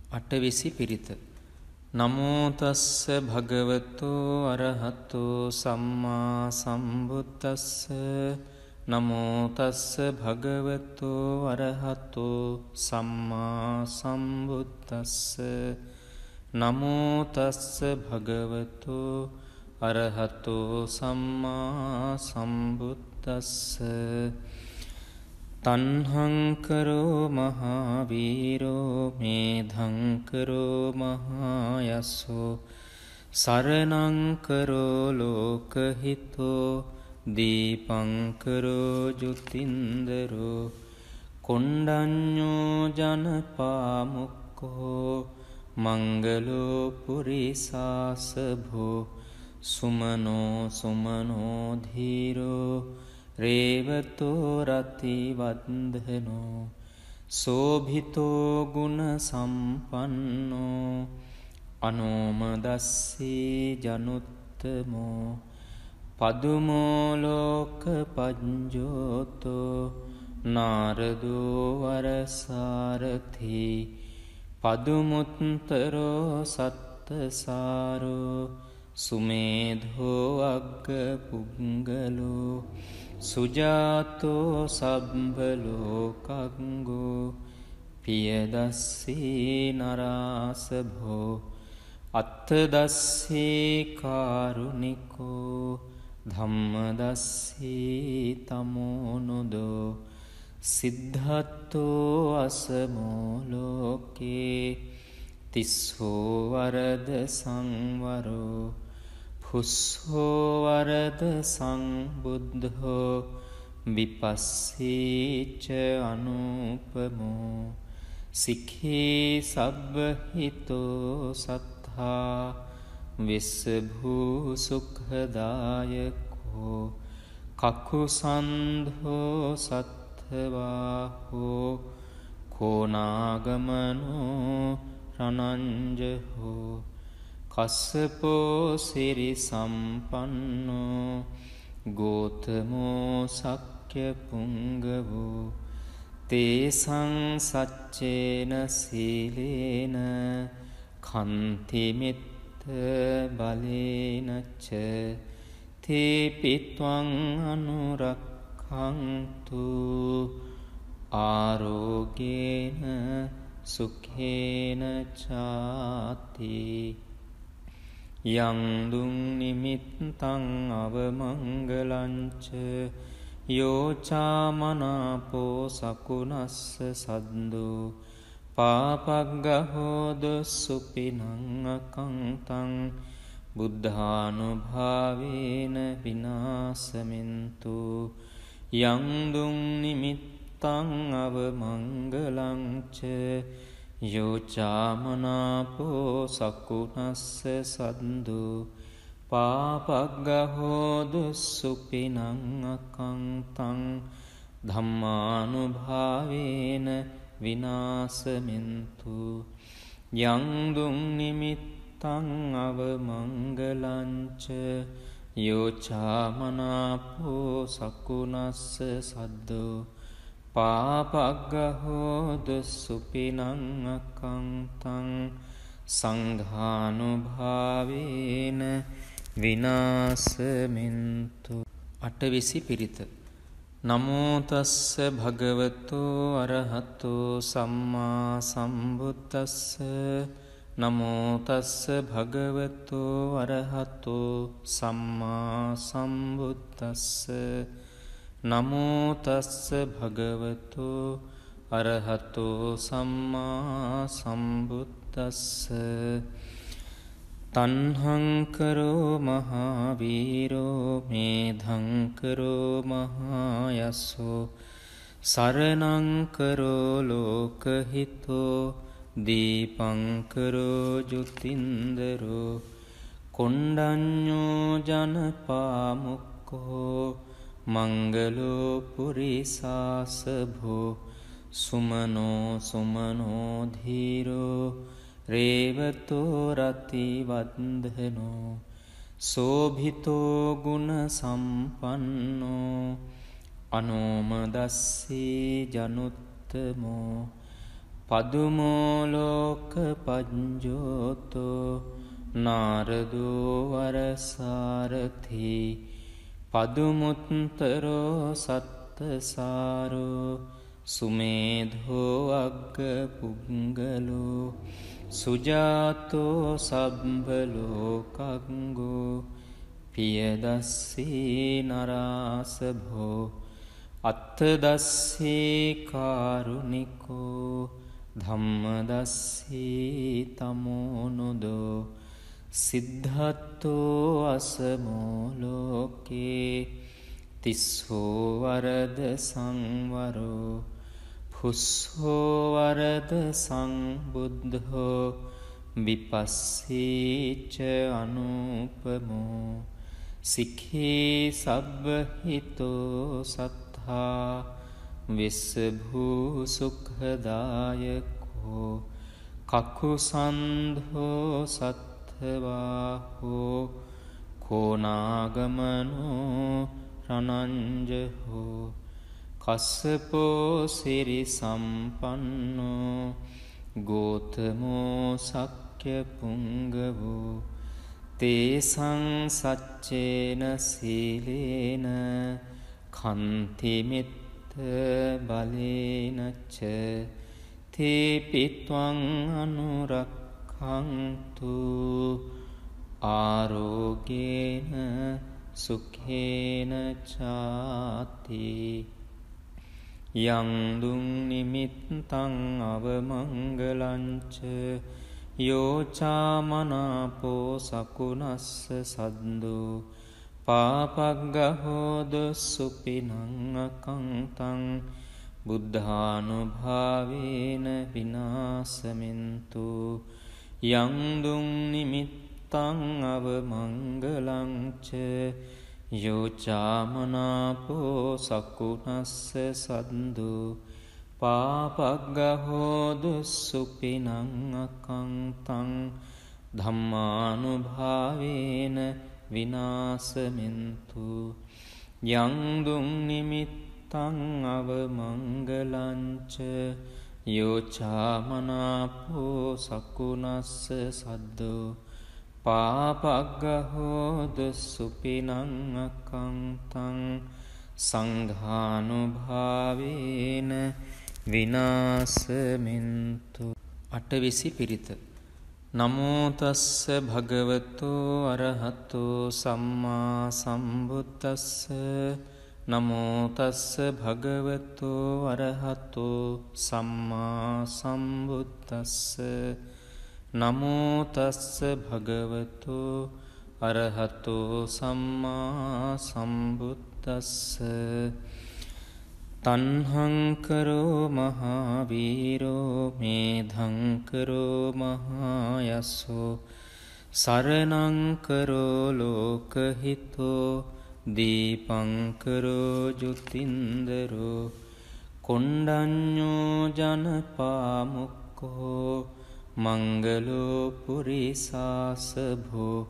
අටවිසි පිරිත. නමෝ තස්ස භගවතෝ අරහතෝ සම්මා සම්බුද්දස්ස. නමෝ තස්ස භගවතෝ අරහතෝ සම්මා සම්බුද්දස්ස. නමෝ තස්ස භගවතෝ අරහතෝ සම්මා සම්බුද්දස්ස. තන්හංකරෝ මහාවීරෝ මේධංකරෝ මහායස්සෝ සරණංකරෝ ලෝකහිතෝ දීපංකරෝ ජුතින්දරෝ කොණ්ඩඤ්ඤෝ ජනපාමුක්කෝ මංගලෝ පුරිසාසභෝ සුමනෝ සුමනෝ ධීරෝ රේවතෝ රති වන්දනෝ සෝභිතෝ ගුණ සම්පන්නෝ අනෝමදස්සී ජනුත්තමෝ පදුමෝ ලෝක පඤ්ජෝතෝ නාරදෝ වරසාරථි පදුමුත්තරෝ සත්තසාරෝ සුමේධෝ අග්ග පුංගලෝ සුජාතෝ සබ්බලෝකංගෝ පියදස්සී නරාසභෝ අත්තදස්සී කාරුණිකෝ ධම්මදස්සී තමෝනුදෝ සිද්ධත්තෝ අසමෝ ලෝකේ තිස්සෝ වරද සංවරෝ පුස්සෝ වරද සංබුද්ධෝ විපස්සීච අනුපමෝ සික්ඛී සබ්බහිතෝ සත්තා විස්සභූ සුඛදායකෝ කකුසන්ධෝ සත්ථවාහෝ කෝනාගමනෝ රණංජහෝ කස්සපෝ සිරි සම්පන්නෝ ගෝතමෝ සක්්‍ය පුංගවෝ තේසං සච්චේන සීලේන කන්තිමිත්ත බලේනච්ච තේපිත්වං අනුරක්ඛන්තු ආරෝගේන සුඛේන චාති. යං දුං නිමිත්තං අවමංගලංච යෝචාමනාපෝ සකුණස්ස සද්දෝ පාපග්ගහෝද සුපිනං අකංතං බුද්ධානුභාවේන විනාසමින්තු. යං දුං නිමිත්තං අවමංගලංච යෝචාමනාපෝ සකුණස්ස සද්දෝ පාපග්ගහෝදු සුපිනං අකංතං ධම්මානුභාවේන විනාසමින්තු. යං දුං නිමිත්තං අවමංගලංච යෝචාමනාපෝ සකුණස්ස සද්දෝ පාපග්ගහෝදු සුපිනං අකංතං සංඝානුභාවේන විනාසමින්තු. අටවිසි පිරිත. නමෝ තස්ස භගවතෝ අරහතෝ සම්මා සම්බුද්දස්ස. නමෝ තස්ස භගවතෝ අරහතෝ සම්මා සම්බුද්දස්ස. නමෝ තස්ස භගවතෝ අරහතෝ සම්මා සම්බුද්දස්ස. තන්හංකරෝ මහාවීරෝ මේධංකරෝ මහායස්සෝ සරණංකරෝ ලෝකහිතෝ දීපංකරෝ ජුතින්දරෝ කොණ්ඩඤ්ඤෝ ජනපාමුක්කෝ මංගලෝ පුරිසාසභෝ සුමනෝ සුමනෝ ධීරෝ රේවතෝ රති වන්දනෝ සෝභිතෝ ගුණ සම්පන්නෝ අනෝමදස්සී ජනුත්තමෝ පදුමෝලෝක පජ්ජෝතෝ නාරදෝ වරසාරථී පදුමුත්තරෝ සත්තසාරෝ සුමේධෝ අග්ග පුංගලෝ සුජාතෝ සබ්බලෝකංගෝ පියදස්සී නරාසභෝ අත්තදස්සී කාරුණිකෝ ධම්මදස්සී තමෝනුදෝ සිද්ධත්තෝ අසමෝලෝකේ තිස්සෝ වරද සංවරෝ පුස්සෝ වරද සංබුද්ධෝ විපස්සීච අනුපමෝ සික්ඛී සබ්බහිතෝ සත්තා විස්සභූ සුඛදායකෝ කකුසන්ධෝ සත්ථවාහෝ කෝනාගමනෝ රණංජහෝ කස්සපෝ සිරි සම්පන්නෝ ගෝතමෝ සක්්‍ය පුංගවෝ තේසං සච්චේන සීලේන කන්තිමිත්ත බලේනච්ච තේපිත්වං අනුරක්ඛන්තු ආරෝගේන සුඛේන චාති යං දුං නිමිත්තං අවමංගලංච යෝචාමනාපෝ සකුණස්ස සද්දෝ පාපග්ගහෝද සුපිනං අකංතං බුද්ධානුභාවේන විනාසමින්තු යං දුං නිමිත්තං අවමංගලංච යෝචාමනාපෝ සකුණස්ස සද්දෝ පාපග්ගහෝදු සුපිනං අකංතං ධම්මානුභාවේන විනාසමින්තු යං දුං නිමිත්තං අවමංගලංච යෝචාමනාපෝ සකුණස්ස සද්දෝ පාපග්ගහෝදු සුපිනං අකංතං සංඝානුභාවේන විනාසමින්තු. අටවිසි පිරිත. නමෝ තස්ස භගවතෝ අරහතෝ සම්මා සම්බුද්දස්ස. නමෝ තස්ස භගවතෝ අරහතෝ සම්මා සම්බුද්දස්ස. නමෝ තස්ස භගවතෝ අරහතෝ සම්මා සම්බුද්දස්ස. තණ්හංකරෝ මහාවීරෝ මේධංකරෝ මහායස්සෝ සරණංකරෝ ලෝකහිතෝ දීපංකරෝ ජුතින්දරෝ කොණ්ඩඤ්ඤෝ ජනපාමුක්ඛෝ මංගලෝ පුරිසාසභෝ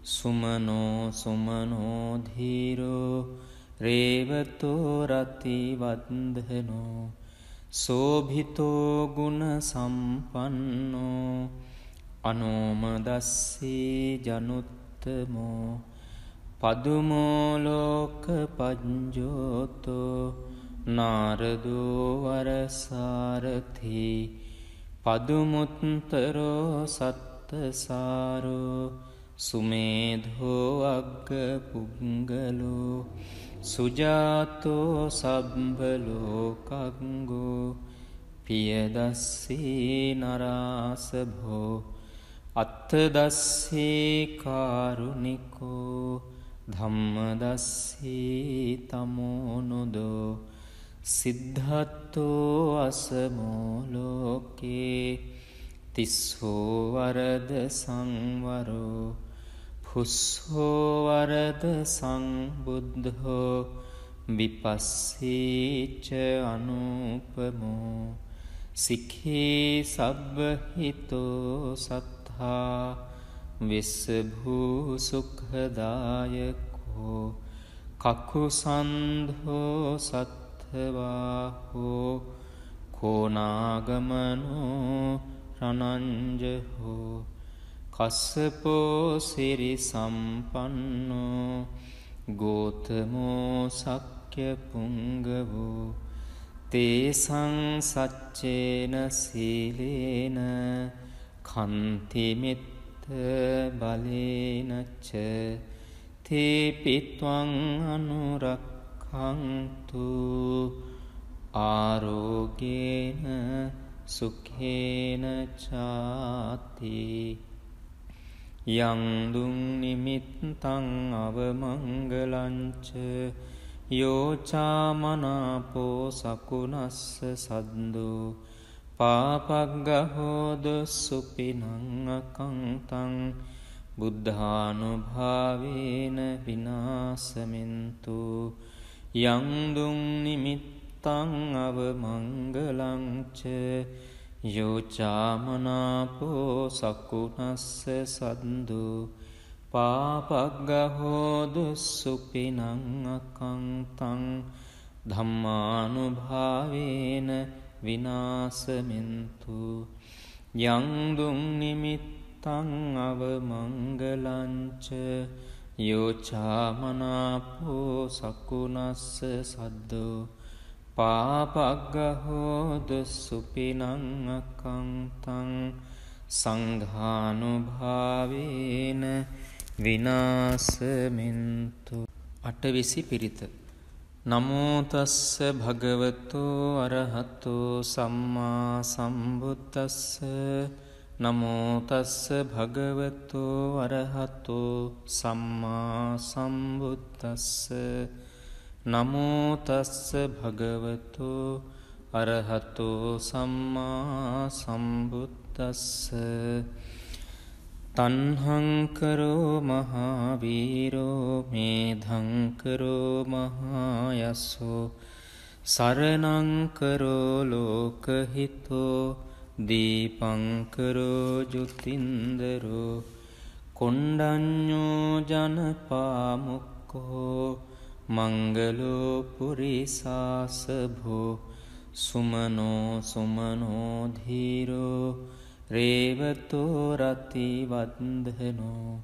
සුමනෝ සුමනෝ ධීරෝ රේවතෝ රති වන්දනෝ සෝභිතෝ ගුණ සම්පන්නෝ අනෝමදස්සී ජනුත්තමෝ පදුමෝ ලෝක පජ්ජෝතෝ නාරදෝ වරසාරථී පදුමුත්තරෝ සත්තසාරෝ සුමේධෝ අග්ග පුංගලෝ සුජාතෝ සබ්බලෝකංගෝ පියදස්සී නරාසභෝ අත්තදස්සී කාරුණිකෝ ධම්මදස්සී තමෝනුදෝ සිද්ධත්තෝ අසමෝලෝකේ තිස්සෝ වරද සංවරෝ පුස්සෝ වරද සංබුද්ධෝ විපස්සීච අනුපමෝ සික්ඛී සබ්බහිතෝ සත්තා විස්සභූ සුඛදායකෝ කකුසන්ධෝ සත්ථවාහෝ කෝනාගමනෝ රණංජහෝ කස්සපෝ සිරි සම්පන්නෝ ගෝතමෝ සක්්‍ය පුංගවෝ තේසං සච්චේන සීලේන කන්තිමිත්ත බලේනච්ච තේපිත්වං අනුරක්ඛන්තු ආරෝගේන සුඛේන චාති යං දුං නිමිත්තං අවමංගලංච යෝචාමනාපෝ සකුණස්ස සද්දෝ පාපග්ගහෝද සුපිනං අකංතං බුද්ධානුභාවේන විනාසමින්තු යං දුං නිමිත්තං අවමංගලංච යෝචාමනාපෝ සකුණස්ස සද්දෝ පාපග්ගහෝදු සුපිනං අකංතං ධම්මානුභාවේන විනාසමින්තු යං දුං නිමිත්තං අවමංගලංච යෝචාමනාපෝ සකුණස්ස සද්දෝ පාපග්ගහෝදු සුපිනං අකංතං සංඝානුභාවේන විනාසමින්තු අටවිසි පිරිත නමෝ තස්ස භගවතෝ අරහතෝ සම්මා සම්බුද්දස්ස නමෝ තස්ස භගවතෝ අරහතෝ සම්මා සම්බුද්දස්ස නමෝ තස්ස භගවතෝ අරහතෝ සම්මා සම්බුද්දස්ස තණ්හංකරෝ මහාවීරෝ මේධංකරෝ මහායස්සෝ සරණංකරෝ ලෝකහිතෝ දීපංකරෝ ජුතින්දරෝ කොණ්ඩඤ්ඤෝ ජනපාමුක්ඛෝ මංගලෝ පුරිසාසභෝ සුමනෝ සුමනෝ ධීරෝ රේවතෝ රතිවන්දනෝ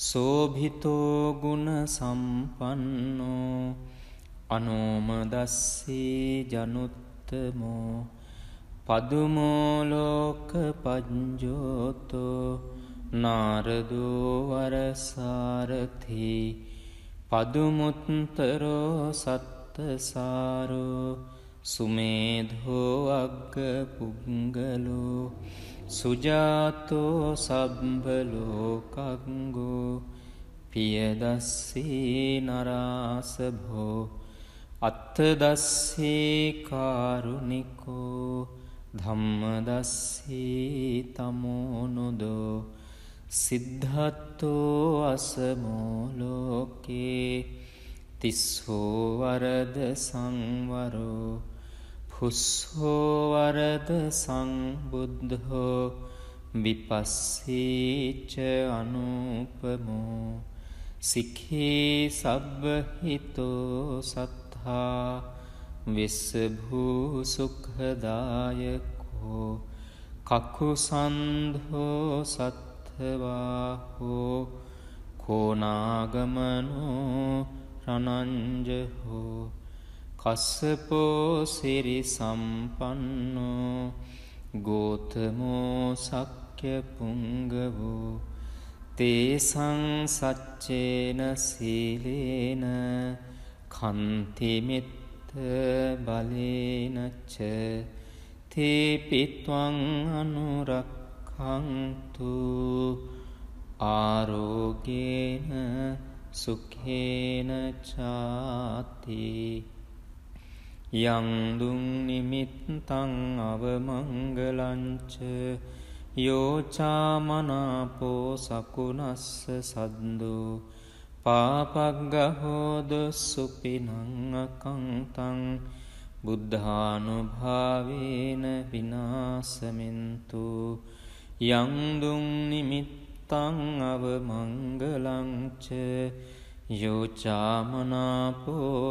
සෝභිතෝ ගුණ සම්පන්නෝ අනෝමදස්සී ජනුත්තමෝ පදුමෝ ලෝක පඤ්ජෝතෝ නාරදෝ වරසාරථි පදුමුත්තරෝ සත්තසාරෝ සුමේධෝ අග්ග පුංගලෝ සුජාතෝ සබ්බලෝකංගෝ පියදස්සී නරාසභෝ අත්තදස්සී කාරුණිකෝ ධම්මදස්සී තමෝනුදෝ සිද්ධත්තෝ අසමෝ ලෝකේ තිස්සෝ වරද සංවරෝ පුස්සෝ වරද සංබුද්ධෝ විපස්සීච අනුපමෝ සික්ඛී සබ්බහිතෝ සත්තා විස්සභූ සුඛදායකෝ කකුසන්ධෝ සත්ථවාහෝ කෝනාගමනෝ රණංජහෝ කස්සපෝ සිරි සම්පන්නෝ ගෝතමෝ සක්්‍ය පුංගවෝ තේසං සච්චේන සීලේන කන්තිමිත්ත බලේනච්ච තේපිත්වං අනුරක්ඛන්තු ආරෝගේන සුඛේන චාති යං දුං නිමිත්තං අවමංගලංච යෝචාමනාපෝ සකුණස්ස සද්දෝ පාපග්ගහෝද සුපිනං අකංතං බුද්ධානුභාවේන විනාසමින්තු යං දුං නිමිත්තං අවමංගලංච යෝචාමනාපෝ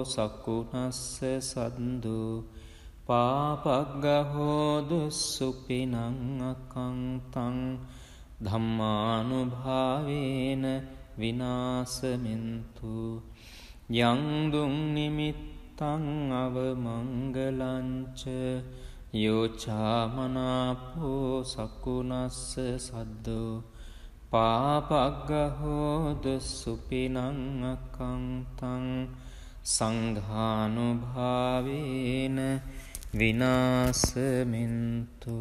සකුණස්ස සද්දෝ පාපග්ගහෝදු සුපිනං අකංතං ධම්මානුභාවේන විනාසමින්තු යංදුං නිමිත්තං අවමංගලංච යෝචාමනාපෝ සකුනස්ස සද්දෝ පාපග්ගහෝදු සුපිනං අකංතං සංඝානුභාවේන විනාසමින්තු